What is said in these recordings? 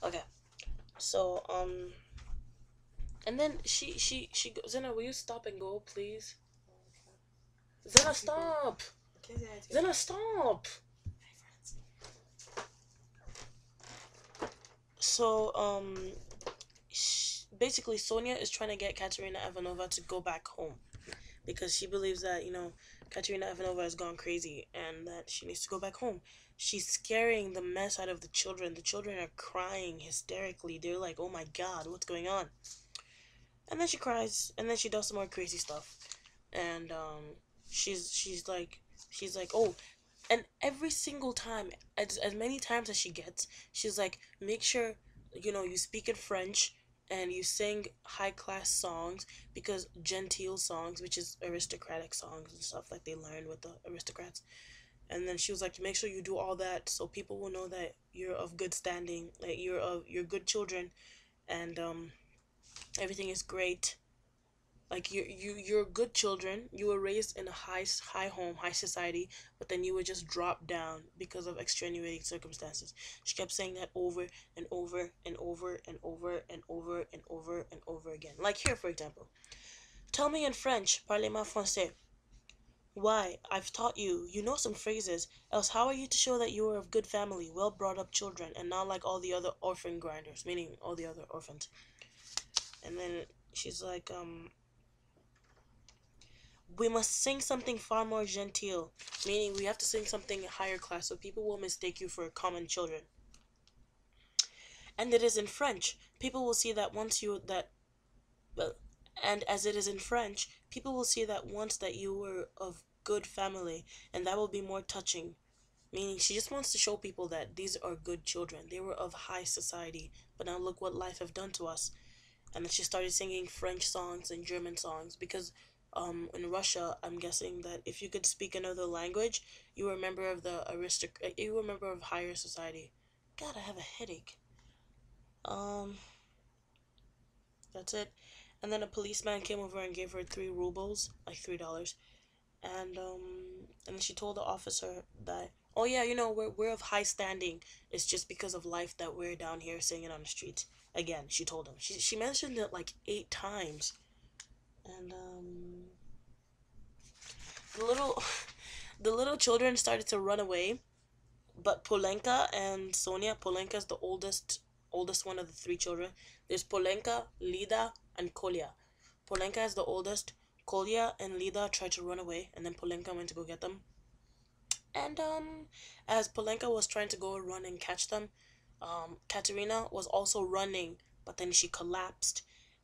Okay. So and then she goes, Zena, will you stop and go, please? Zena, stop. Zena, stop. So basically Sonia is trying to get Katerina Ivanova to go back home because she believes that, Katerina Ivanova has gone crazy and that she needs to go back home. She's scaring the mess out of the children. The children are crying hysterically. They're like, "Oh my god, what's going on?" And then she cries, and then she does some more crazy stuff. And she's like, "Oh," and every single time, as many times as she gets, she's like, "Make sure you speak in French and you sing high class songs, because genteel songs, which is aristocratic songs and stuff like they learn with the aristocrats." And then she was like, "Make sure you do all that so people will know that you're of good standing, like you're good children, and everything is great. Like you're good children. You were raised in a high home, high society, but then you were just dropped down because of extenuating circumstances." She kept saying that over and over and over and over and over and over and over again. Like here, for example, "Tell me in French, parlez-moi français." Why? I've taught you. You know some phrases. Else, how are you to show that you are of good family, well brought up children, and not like all the other orphan grinders, meaning all the other orphans? And then she's like, "We must sing something far more genteel," meaning we have to sing something higher class so people will mistake you for common children. "And it is in French. People will see that once you that well, and as it is in French, people will see that once that you were of good family, and that will be more touching." Meaning she just wants to show people that these are good children. They were of high society, but now look what life have done to us. And then she started singing French songs and German songs because in Russia, I'm guessing that if you could speak another language, you were a member of the you were a member of higher society. God, I have a headache. Um, that's it. And then a policeman came over and gave her 3 rubles, like $3. And then she told the officer that, "Oh yeah, we're of high standing. It's just because of life that we're down here singing on the streets." Again, she told him. She mentioned it like 8 times. And the little the little children started to run away, but Polenka and Sonia. Polenka is the oldest one of the 3 children. There's Polenka, Lida, and Kolya. Polenka is the oldest. Kolya and Lida tried to run away, and then Polenka went to go get them. And as Polenka was trying to go run and catch them, Katerina was also running, but then she collapsed.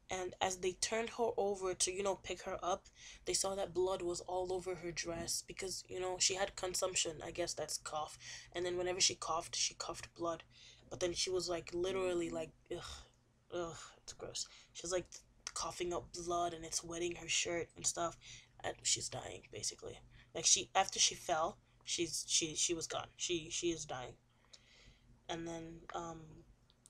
And as they turned her over to, pick her up, they saw that blood was all over her dress because, she had consumption. I guess that's cough. And then whenever she coughed blood. But then she was like literally like, ugh, it's gross. She was like coughing up blood and it's wetting her shirt and stuff. And she's dying basically. Like after she fell, she was gone. She is dying. And then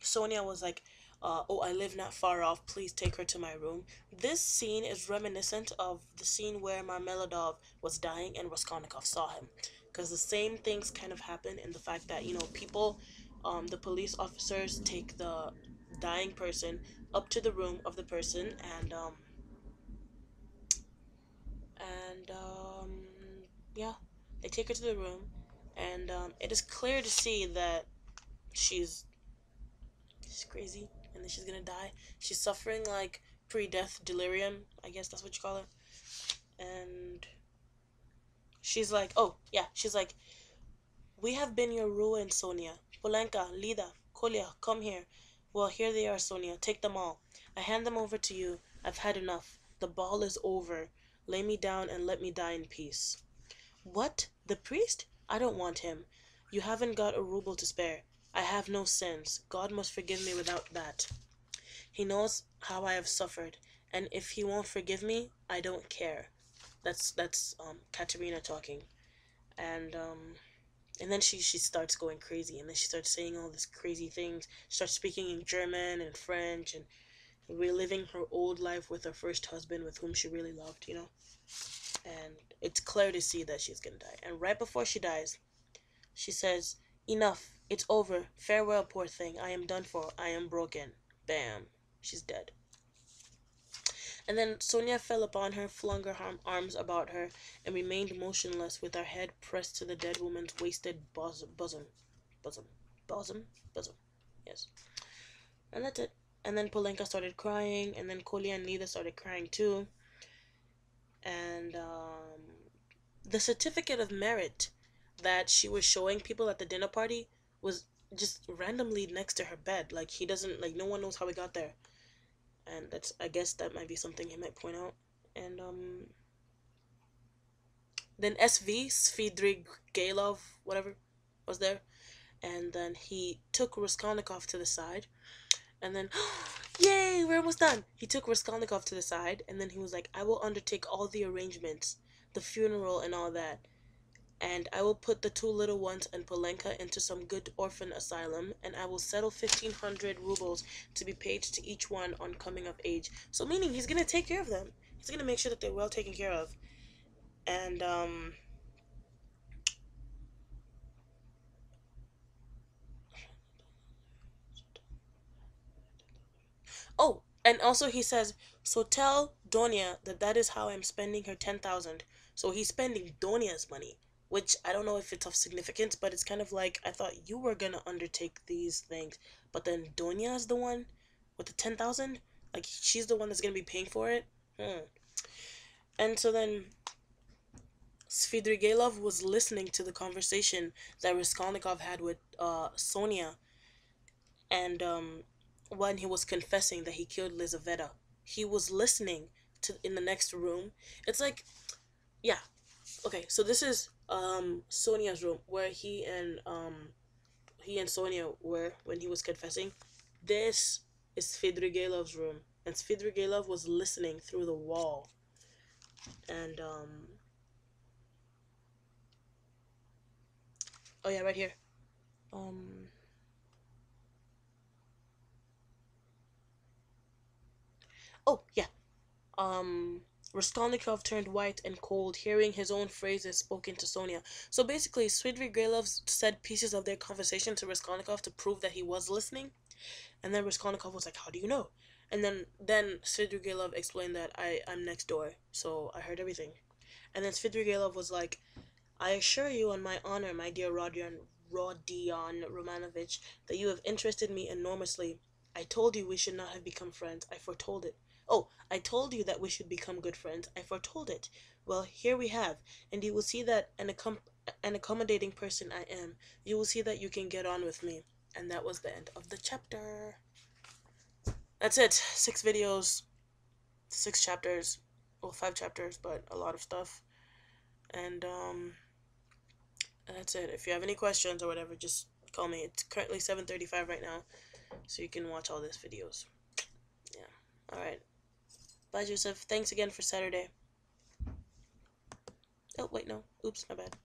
Sonia was like, "Oh, I live not far off. Please take her to my room." This scene is reminiscent of the scene where Marmeladov was dying and Raskolnikov saw him, because the same things kind of happen in the fact that people, the police officers take the dying person up to the room of the person, and yeah, they take her to the room, and it is clear to see that she's she's crazy and then she's gonna die. She's suffering like pre-death delirium, I guess that's what you call it. And she's like, oh yeah, she's like, "We have been your ruin, Sonia. Polenka, Lida, Kolya, come here." "Well, here they are, Sonia. Take them all. I hand them over to you. I've had enough. The ball is over. Lay me down and let me die in peace." "What? The priest? I don't want him. You haven't got a ruble to spare. I have no sins. God must forgive me without that. He knows how I have suffered, and if he won't forgive me, I don't care." That's Katerina talking, and and then she starts going crazy, and then she starts saying all these crazy things. She starts speaking in German and French, and reliving her old life with her first husband, with whom she really loved. And it's clear to see that she's gonna die. And right before she dies, she says, "Enough. It's over. Farewell, poor thing. I am done for. I am broken. Bam. She's dead. And then Sonia fell upon her, flung her arms about her, and remained motionless with her head pressed to the dead woman's wasted bosom. Bosom. Bosom? Bosom. Yes. And that's it. And then Polenka started crying, and then Kolya and Nida started crying too. And the certificate of merit that she was showing people at the dinner party was just randomly next to her bed. Like, he doesn't, like, no one knows how he got there. And that's, I guess that might be something he might point out. And then SV, Svidrig Gailov, whatever, was there. And then he took Raskolnikov to the side. And then, yay, we're almost done. He took Raskolnikov to the side, and then he was like, I will undertake all the arrangements, the funeral and all that. And I will put the two little ones and Polenka into some good orphan asylum, and I will settle 1,500 rubles to be paid to each one on coming of age. So meaning he's going to take care of them. He's going to make sure that they're well taken care of. And, oh, and also he says, so tell Donia that that is how I'm spending her 10,000. So he's spending Donia's money, which I don't know if it's of significance, but it's kind of like, I thought you were gonna undertake these things, but then Donia is the one with the 10,000? Like, she's the one that's gonna be paying for it? And so then Svidrigailov was listening to the conversation that Raskolnikov had with Sonia, and when he was confessing that he killed Lizaveta, he was listening to in the next room. It's like, yeah, okay. So this is Sonia's room where he and Sonia were when he was confessing. This is Svidrigailov's room, and Svidrigailov was listening through the wall, and oh yeah, right here. Oh yeah. Raskolnikov turned white and cold, hearing his own phrases spoken to Sonia. So basically, Svidrigailov said pieces of their conversation to Raskolnikov to prove that he was listening, and then Raskolnikov was like, "How do you know?" And then Svidrigailov explained that I'm next door, so I heard everything. And then Svidrigailov was like, "I assure you on my honor, my dear Rodion Romanovich, that you have interested me enormously. I told you we should not have become friends. I foretold it. Oh, I told you that we should become good friends. I foretold it. Well, here we have, and you will see that an accommodating person I am. You will see that you can get on with me." And that was the end of the chapter. That's it. 6 videos, 6 chapters. Well, 5 chapters, but a lot of stuff. And that's it. If you have any questions or whatever, just call me. It's currently 7:35 right now, so you can watch all these videos. Yeah. Alright. Bye, Joseph. Thanks again for Saturday. Oh, wait, no. Oops, my bad.